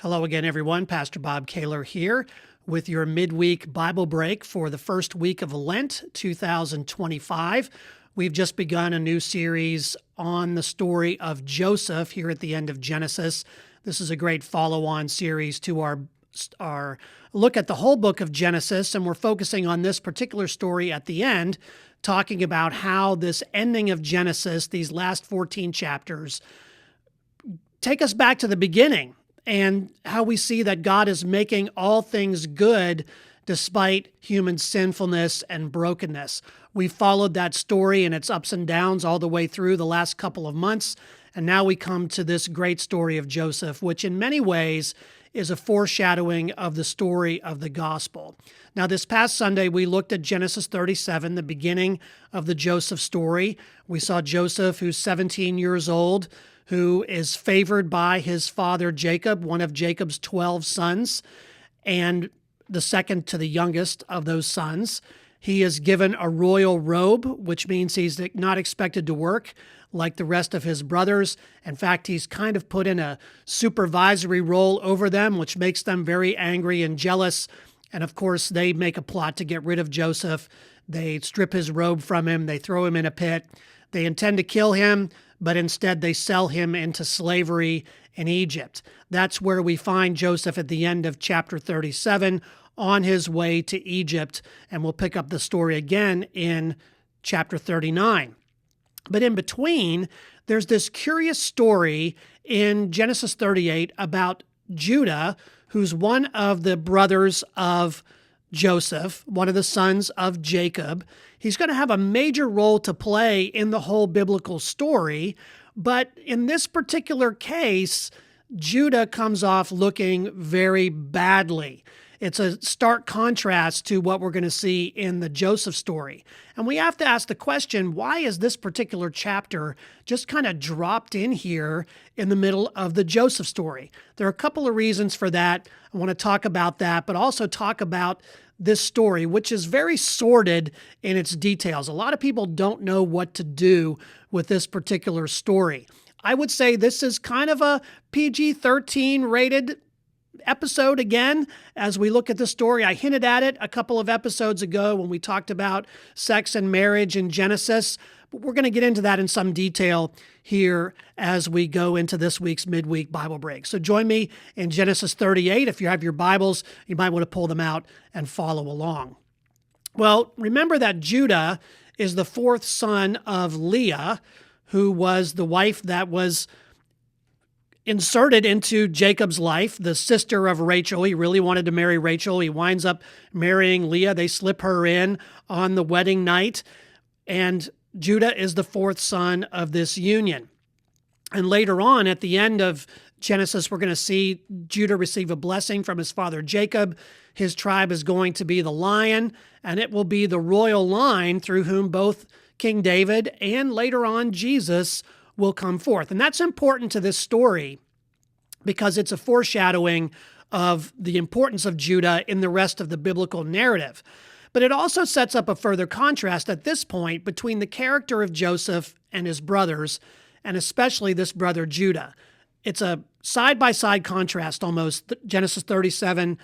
Hello again, everyone. Pastor Bob Kaylor here with your midweek Bible break for the first week of Lent 2025. We've just begun a new series on the story of Joseph here at the end of Genesis. This is a great follow-on series to our look at the whole book of Genesis, and we're focusing on this particular story at the end, talking about how this ending of Genesis, these last 14 chapters, take us back to the beginning and how we see that God is making all things good despite human sinfulness and brokenness. We followed that story and its ups and downs all the way through the last couple of months, and now we come to this great story of Joseph, which in many ways is a foreshadowing of the story of the gospel. Now, this past Sunday, we looked at Genesis 37, the beginning of the Joseph story. We saw Joseph, who's 17 years old, who is favored by his father Jacob, one of Jacob's 12 sons, and the second to the youngest of those sons. He is given a royal robe, which means he's not expected to work like the rest of his brothers. In fact, he's kind of put in a supervisory role over them, which makes them very angry and jealous. And of course, they make a plot to get rid of Joseph. They strip his robe from him. They throw him in a pit. They intend to kill him, but instead they sell him into slavery in Egypt. That's where we find Joseph at the end of chapter 37 on his way to Egypt, and we'll pick up the story again in chapter 39. But in between, there's this curious story in Genesis 38 about Judah, who's one of the brothers of Joseph, one of the sons of Jacob. He's going to have a major role to play in the whole biblical story, but in this particular case, Judah comes off looking very badly. It's a stark contrast to what we're going to see in the Joseph story. And we have to ask the question, why is this particular chapter just kind of dropped in here in the middle of the Joseph story? There are a couple of reasons for that. I want to talk about that, but also talk about this story, which is very sordid in its details. A lot of people don't know what to do with this particular story. I would say this is kind of a PG-13 rated episode again, as we look at the story. I hinted at it a couple of episodes ago when we talked about sex and marriage in Genesis, but we're going to get into that in some detail here as we go into this week's midweek Bible break. So join me in Genesis 38. If you have your Bibles, you might want to pull them out and follow along. Well, remember that Judah is the fourth son of Leah, who was the wife that was inserted into Jacob's life, the sister of Rachel. He really wanted to marry Rachel. He winds up marrying Leah. They slip her in on the wedding night, and Judah is the fourth son of this union. And later on, at the end of Genesis, we're going to see Judah receive a blessing from his father Jacob. His tribe is going to be the lion, and it will be the royal line through whom both King David and later on Jesus will come forth. And that's important to this story because it's a foreshadowing of the importance of Judah in the rest of the biblical narrative. But it also sets up a further contrast at this point between the character of Joseph and his brothers, and especially this brother Judah. It's a side-by-side contrast almost, Genesis 37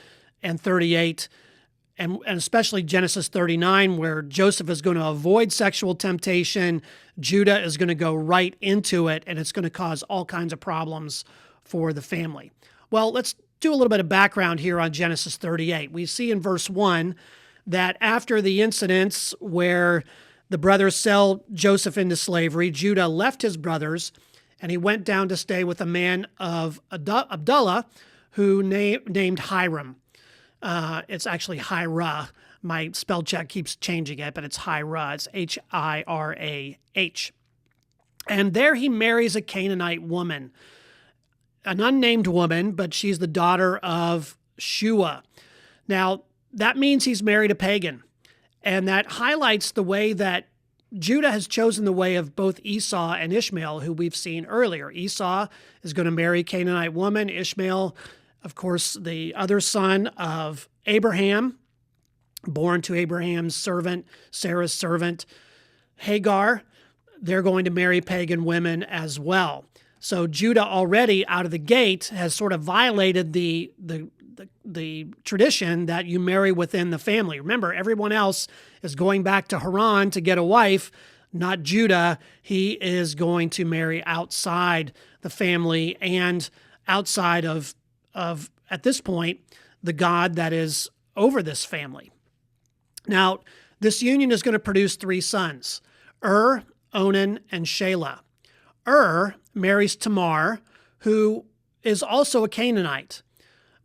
and 38, and especially Genesis 39, where Joseph is going to avoid sexual temptation. Judah is going to go right into it, and it's going to cause all kinds of problems for the family. Well, let's do a little bit of background here on Genesis 38. We see in verse 1 that after the incidents where the brothers sell Joseph into slavery, Judah left his brothers, and he went down to stay with a man of Abdullah who named Hiram. It's actually Hira. My spell check keeps changing it, but it's Hira. It's Hirah. And there he marries a Canaanite woman, an unnamed woman, but she's the daughter of Shua. Now, that means he's married a pagan, and that highlights the way that Judah has chosen the way of both Esau and Ishmael, who we've seen earlier. Esau is going to marry a Canaanite woman. Ishmael, of course, the other son of Abraham, born to Abraham's servant, Sarah's servant, Hagar. They're going to marry pagan women as well. So Judah already out of the gate has sort of violated the tradition that you marry within the family. Remember, everyone else is going back to Haran to get a wife, not Judah. He is going to marry outside the family and outside of at this point, the God that is over this family. Now, this union is going to produce 3 sons, Onan, and Shelah. Marries Tamar, who is also a Canaanite.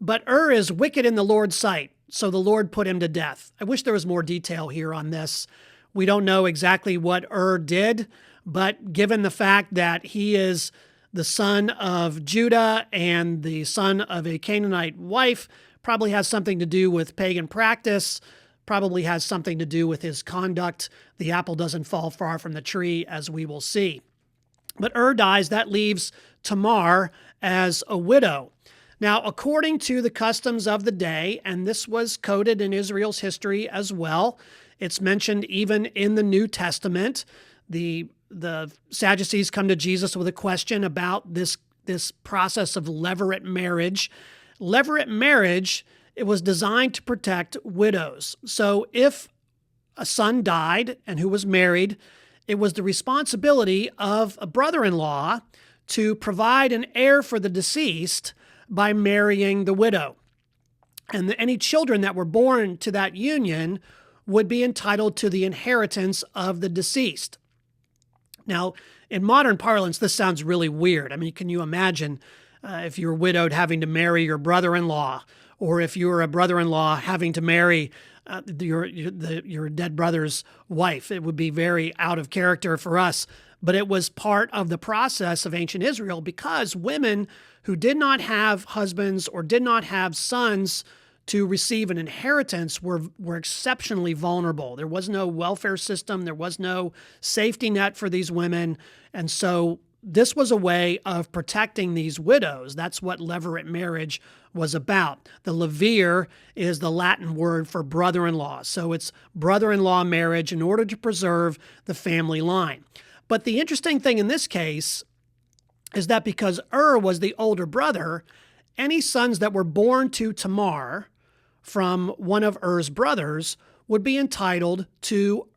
But is wicked in the Lord's sight, so the Lord put him to death. I wish there was more detail here on this. We don't know exactly what did, but given the fact that he is the son of Judah and the son of a Canaanite wife, probably has something to do with pagan practice, probably has something to do with his conduct. The apple doesn't fall far from the tree, as we will see. But dies. That leaves Tamar as a widow. Now, according to the customs of the day, and this was coded in Israel's history as well, it's mentioned even in the New Testament. The Sadducees come to Jesus with a question about this process of levirate marriage. Levirate marriage, it was designed to protect widows. So if a son died and who was married, it was the responsibility of a brother-in-law to provide an heir for the deceased by marrying the widow. And any children that were born to that union would be entitled to the inheritance of the deceased. Now, in modern parlance, this sounds really weird. I mean, can you imagine if you're widowed having to marry your brother-in-law, or if you're a brother-in-law having to marry your dead brother's wife? It would be very out of character for us. But it was part of the process of ancient Israel, because women who did not have husbands or did not have sons to receive an inheritance were exceptionally vulnerable. There was no welfare system. There was no safety net for these women. And so this was a way of protecting these widows. That's what levirate marriage was about. The levir is the Latin word for brother-in-law. So it's brother-in-law marriage in order to preserve the family line. But the interesting thing in this case is that because was the older brother, any sons that were born to Tamar from one of brothers would be entitled to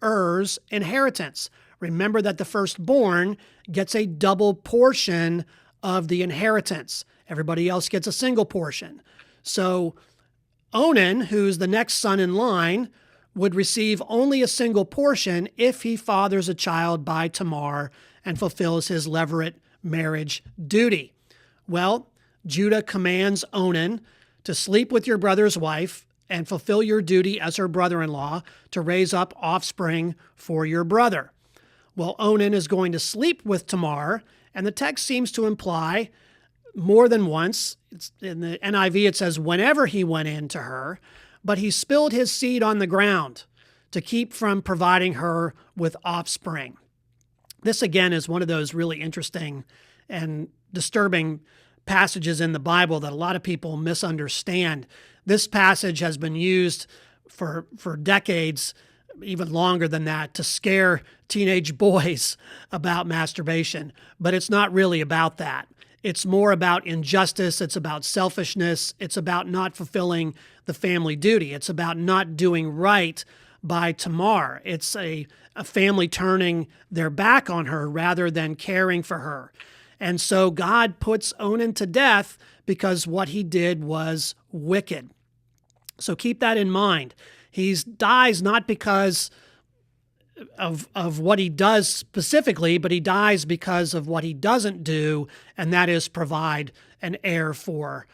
inheritance. Remember that the firstborn gets a double portion of the inheritance. Everybody else gets a single portion. So Onan, who's the next son in line, would receive only a single portion if he fathers a child by Tamar and fulfills his levirate marriage duty. Well, Judah commands Onan to sleep with your brother's wife and fulfill your duty as her brother-in-law to raise up offspring for your brother. Well, Onan is going to sleep with Tamar, and the text seems to imply more than once. In the NIV, it says whenever he went in to her, but he spilled his seed on the ground to keep from providing her with offspring. This, again, is one of those really interesting and disturbing passages in the Bible that a lot of people misunderstand. This passage has been used for decades, even longer than that, to scare teenage boys about masturbation. But it's not really about that. It's more about injustice. It's about selfishness. It's about not fulfilling the family duty. It's about not doing right by Tamar. It's a family turning their back on her rather than caring for her. And so God puts Onan to death because what he did was wicked. So keep that in mind. He dies not because of what he does specifically, but he dies because of what he doesn't do, and that is provide an heir for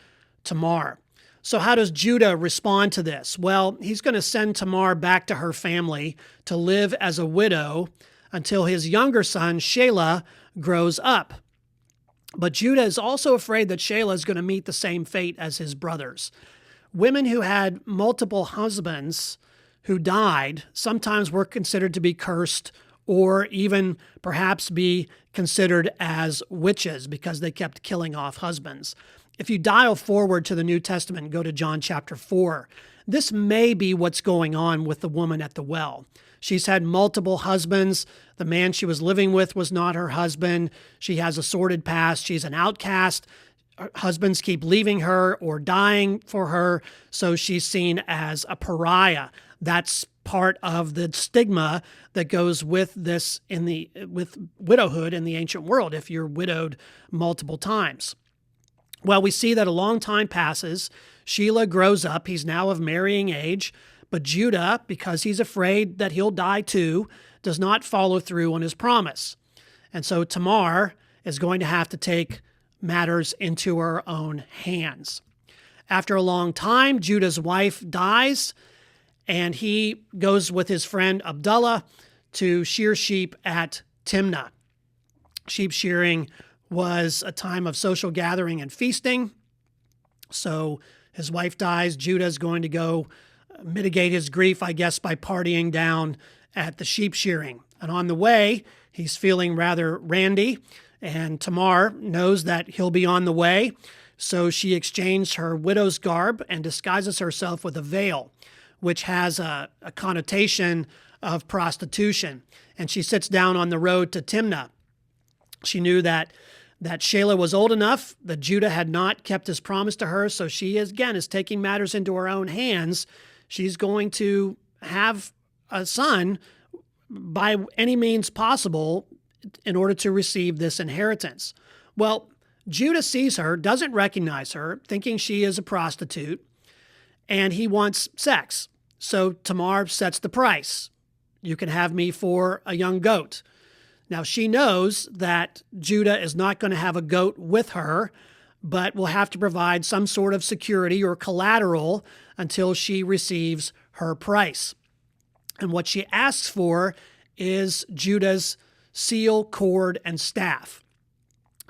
Tamar. So how does Judah respond to this? Well, he's going to send Tamar back to her family to live as a widow until his younger son, Shelah, grows up. But Judah is also afraid that Shelah is going to meet the same fate as his brothers. Women who had multiple husbands who died sometimes were considered to be cursed or even perhaps be considered as witches because they kept killing off husbands. If you dial forward to the New Testament and go to John chapter 4, this may be what's going on with the woman at the well. She's had multiple husbands. The man she was living with was not her husband. She has a sordid past. She's an outcast. Her husbands keep leaving her or dying for her, so she's seen as a pariah. That's part of the stigma that goes with this with widowhood in the ancient world if you're widowed multiple times. Well, we see that a long time passes. Shelah grows up. He's now of marrying age. But Judah, because he's afraid that he'll die too, does not follow through on his promise. And so Tamar is going to have to take matters into her own hands. After a long time, Judah's wife dies, and he goes with his friend Abdullah to shear sheep at Timnah. Sheep shearing was a time of social gathering and feasting. So his wife dies. Judah's going to go mitigate his grief, I guess, by partying down at the sheep shearing. And on the way, he's feeling rather randy, and Tamar knows that he'll be on the way. So she exchanged her widow's garb and disguises herself with a veil, which has a connotation of prostitution. And she sits down on the road to Timnah. She knew that Shelah was old enough, that Judah had not kept his promise to her, so she, again, is taking matters into her own hands. She's going to have a son by any means possible in order to receive this inheritance. Well, Judah sees her, doesn't recognize her, thinking she is a prostitute, and he wants sex. So Tamar sets the price. You can have me for a young goat. Now, she knows that Judah is not going to have a goat with her, but will have to provide some sort of security or collateral until she receives her price. And what she asks for is Judah's seal, cord, and staff.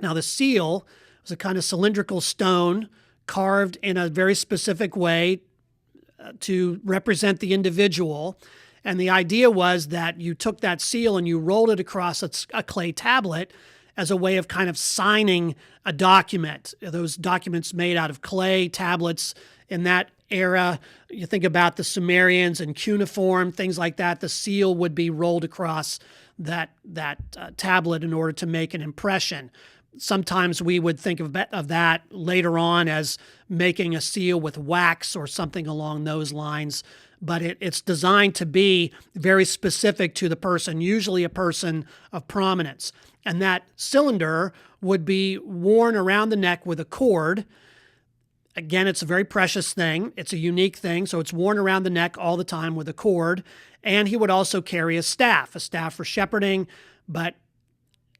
Now, the seal was a kind of cylindrical stone carved in a very specific way to represent the individual. And the idea was that you took that seal and you rolled it across a clay tablet as a way of kind of signing a document. Those documents made out of clay tablets in that era. You think about the Sumerians and cuneiform, things like that. The seal would be rolled across that tablet in order to make an impression. Sometimes we would think of that later on as making a seal with wax or something along those lines. But it's designed to be very specific to the person, usually a person of prominence. And that cylinder would be worn around the neck with a cord. Again, it's a very precious thing. It's a unique thing, so it's worn around the neck all the time with a cord. And he would also carry a staff for shepherding, but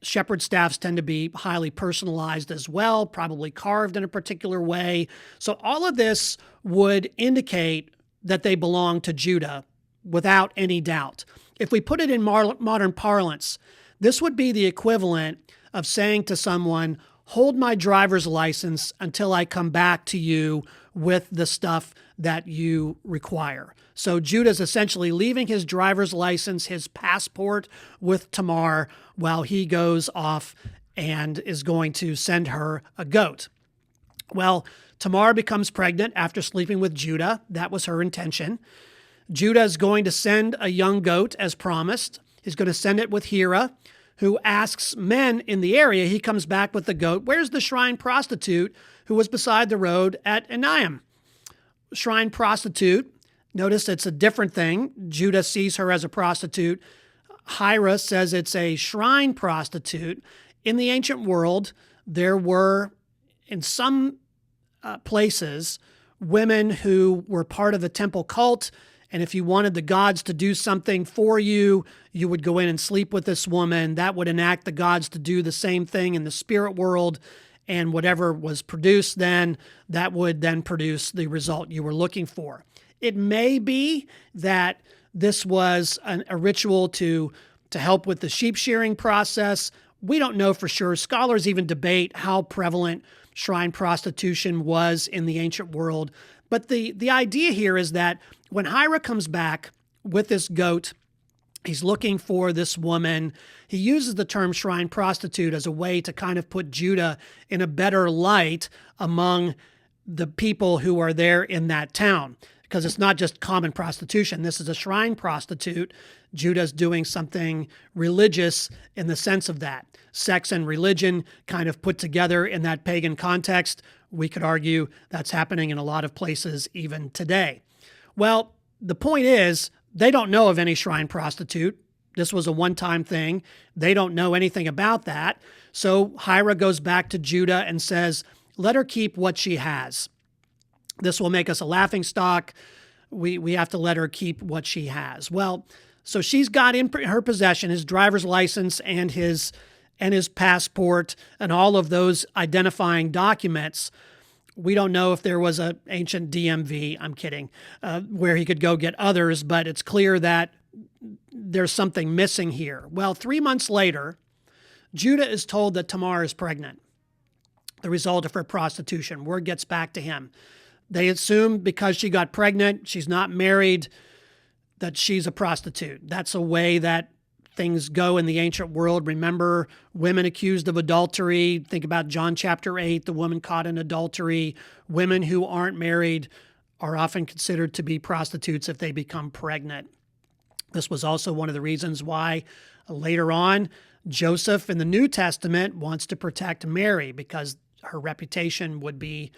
shepherd staffs tend to be highly personalized as well, probably carved in a particular way. So all of this would indicate that they belong to Judah without any doubt. If we put it in modern parlance, this would be the equivalent of saying to someone, hold my driver's license until I come back to you with the stuff that you require. So Judah's essentially leaving his driver's license, his passport with Tamar while he goes off and is going to send her a goat. Well, Tamar becomes pregnant after sleeping with Judah. That was her intention. Judah is going to send a young goat as promised. He's going to send it with Hira, who asks men in the area. He comes back with the goat. Where's the shrine prostitute who was beside the road at Enaim? Shrine prostitute. Notice it's a different thing. Judah sees her as a prostitute. Hira says it's a shrine prostitute. In the ancient world, there were, in some places, women who were part of the temple cult, and if you wanted the gods to do something for you, you would go in and sleep with this woman. That would enact the gods to do the same thing in the spirit world, and whatever was produced then, that would then produce the result you were looking for. It may be that this was a ritual to help with the sheep shearing process. We don't know for sure. Scholars even debate how prevalent shrine prostitution was in the ancient world. But the idea here is that when Hira comes back with this goat, He's looking for this woman. He uses the term shrine prostitute as a way to kind of put Judah in a better light among the people who are there in that town, because it's not just common prostitution. This is a shrine prostitute. Judah's doing something religious in the sense of that. Sex and religion kind of put together in that pagan context. We could argue that's happening in a lot of places even today. Well, the point is, they don't know of any shrine prostitute. This was a one-time thing. They don't know anything about that. So Hira goes back to Judah and says, let her keep what she has. This will make us a laughingstock. We have to let her keep what she has. Well, so she's got in her possession his driver's license and his passport and all of those identifying documents. We don't know if there was an ancient DMV, I'm kidding, where he could go get others, but it's clear that there's something missing here. Well, 3 months later, Judah is told that Tamar is pregnant, the result of her prostitution. Word gets back to him. They assume because she got pregnant, she's not married, that she's a prostitute. That's a way that things go in the ancient world. Remember, women accused of adultery. Think about John chapter 8, the woman caught in adultery. Women who aren't married are often considered to be prostitutes if they become pregnant. This was also one of the reasons why later on, Joseph in the New Testament wants to protect Mary, because her reputation would be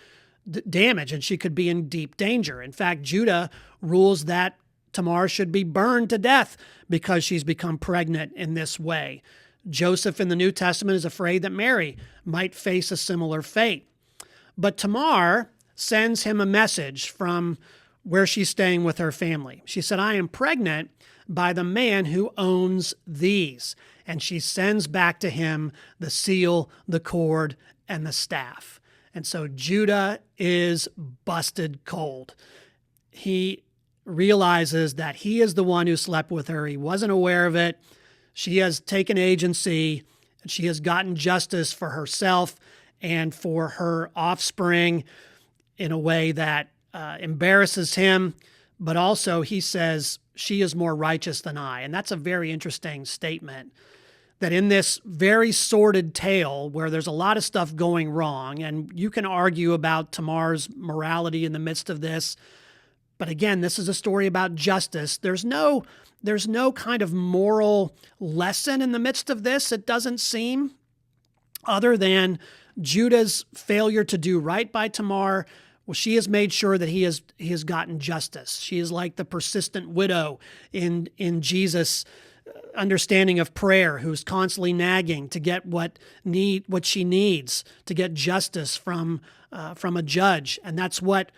damaged and she could be in deep danger. In fact, Judah rules that Tamar should be burned to death because she's become pregnant in this way. Joseph in the New Testament is afraid that Mary might face a similar fate. But Tamar sends him a message from where she's staying with her family. She said, I am pregnant by the man who owns these. And she sends back to him the seal, the cord, and the staff. And so Judah is busted cold. He realizes that he is the one who slept with her. He wasn't aware of it. She has taken agency, and she has gotten justice for herself and for her offspring in a way that embarrasses him. But also he says, she is more righteous than I. And that's a very interesting statement, that in this very sordid tale where there's a lot of stuff going wrong, and you can argue about Tamar's morality in the midst of this, but again, this is a story about justice. There's no kind of moral lesson in the midst of this, it doesn't seem, other than Judah's failure to do right by Tamar. Well, she has made sure that he has gotten justice. She is like the persistent widow in Jesus' understanding of prayer, who's constantly nagging to get what she needs to get justice from a judge. And that's what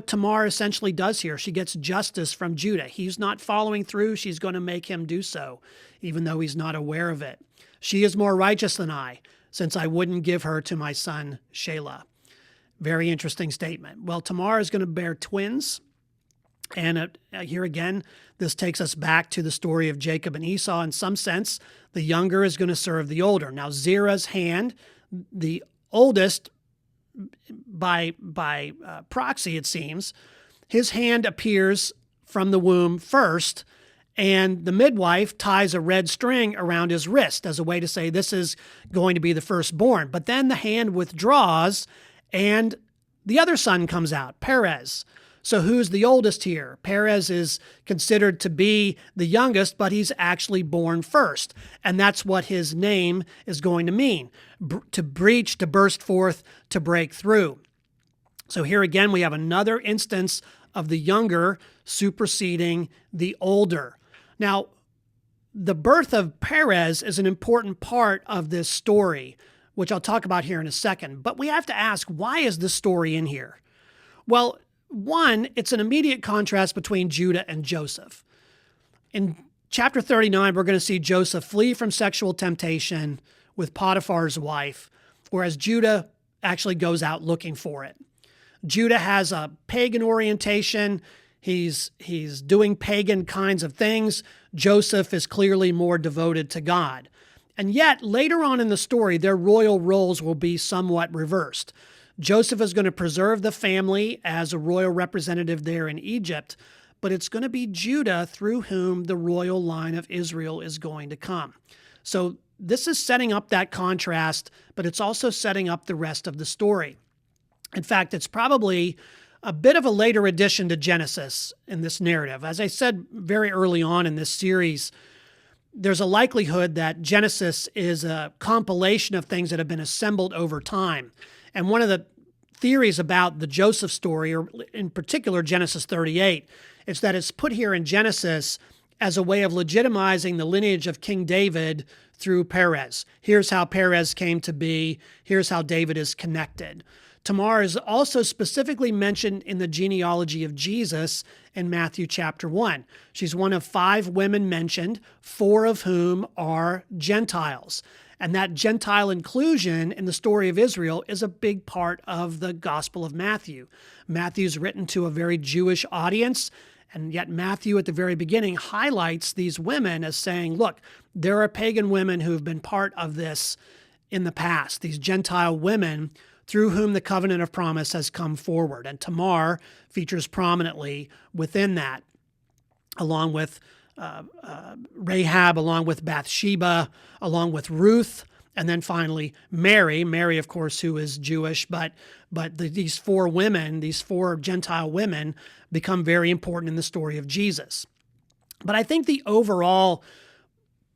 Tamar essentially does here. She gets justice from Judah. He's not following through. She's going to make him do so, even though he's not aware of it. She is more righteous than I, since I wouldn't give her to my son Shelah. Very interesting statement. Well, Tamar is going to bear twins. And here again, this takes us back to the story of Jacob and Esau. In some sense, the younger is going to serve the older. Now, Zerah's hand, the oldest by proxy, it seems, his hand appears from the womb first, and the midwife ties a red string around his wrist as a way to say this is going to be the firstborn. But then the hand withdraws, and the other son comes out, Perez. So who's the oldest here? Perez is considered to be the youngest, but he's actually born first. And that's what his name is going to mean. To breach, to burst forth, to break through. So here again, we have another instance of the younger superseding the older. Now, the birth of Perez is an important part of this story, which I'll talk about here in a second. But we have to ask, why is this story in here? Well, one, it's an immediate contrast between Judah and Joseph. In chapter 39, we're going to see Joseph flee from sexual temptation with Potiphar's wife, whereas Judah actually goes out looking for it. Judah has a pagan orientation. He's doing pagan kinds of things. Joseph is clearly more devoted to God. And yet, later on in the story, their royal roles will be somewhat reversed. Joseph is going to preserve the family as a royal representative there in Egypt, but it's going to be Judah through whom the royal line of Israel is going to come. So this is setting up that contrast, but it's also setting up the rest of the story. In fact, it's probably a bit of a later addition to Genesis in this narrative. As I said very early on in this series, there's a likelihood that Genesis is a compilation of things that have been assembled over time. And one of the theories about the Joseph story, or in particular Genesis 38, is that it's put here in Genesis as a way of legitimizing the lineage of King David through Perez. Here's how Perez came to be. Here's how David is connected. Tamar is also specifically mentioned in the genealogy of Jesus in Matthew chapter 1. She's one of 5 women mentioned, 4 of whom are Gentiles. And that Gentile inclusion in the story of Israel is a big part of the Gospel of Matthew. Matthew's written to a very Jewish audience, and yet Matthew at the very beginning highlights these women as saying, look, there are pagan women who have been part of this in the past, these Gentile women through whom the covenant of promise has come forward. And Tamar features prominently within that, along with Rahab, along with Bathsheba, along with Ruth, and then finally Mary, of course, who is Jewish, but these 4 women, these 4 Gentile women, become very important in the story of Jesus. But I think the overall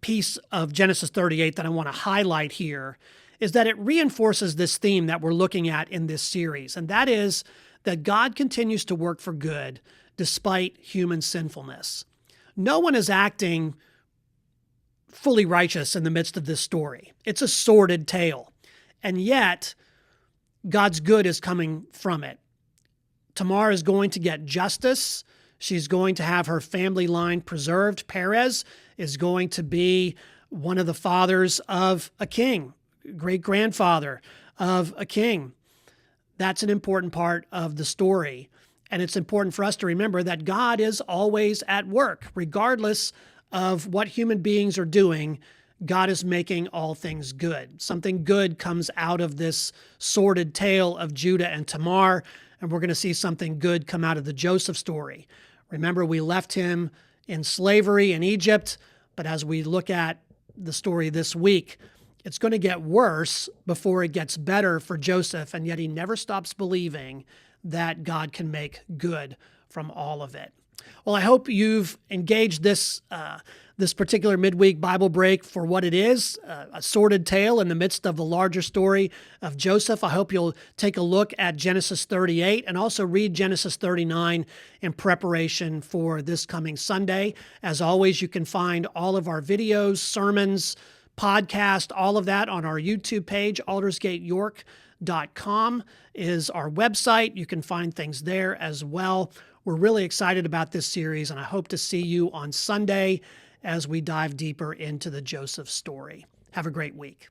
piece of Genesis 38 that I want to highlight here is that it reinforces this theme that we're looking at in this series, and that is that God continues to work for good despite human sinfulness. No one is acting fully righteous in the midst of this story. It's a sordid tale, and yet God's good is coming from it. Tamar is going to get justice. She's going to have her family line preserved. Perez is going to be one of the fathers of a king, great-grandfather of a king. That's an important part of the story. And it's important for us to remember that God is always at work. Regardless of what human beings are doing, God is making all things good. Something good comes out of this sordid tale of Judah and Tamar, and we're going to see something good come out of the Joseph story. Remember, we left him in slavery in Egypt, but as we look at the story this week, it's going to get worse before it gets better for Joseph, and yet he never stops believing that God can make good from all of it. Well, I hope you've engaged this particular midweek Bible break for what it is, a sordid tale in the midst of the larger story of Joseph. I hope you'll take a look at Genesis 38 and also read Genesis 39 in preparation for this coming Sunday. As always, you can find all of our videos, sermons, podcast, all of that on our YouTube page. aldersgateyork.com is our website. You can find things there as well. We're really excited about this series, and I hope to see you on Sunday as we dive deeper into the Joseph story. Have a great week.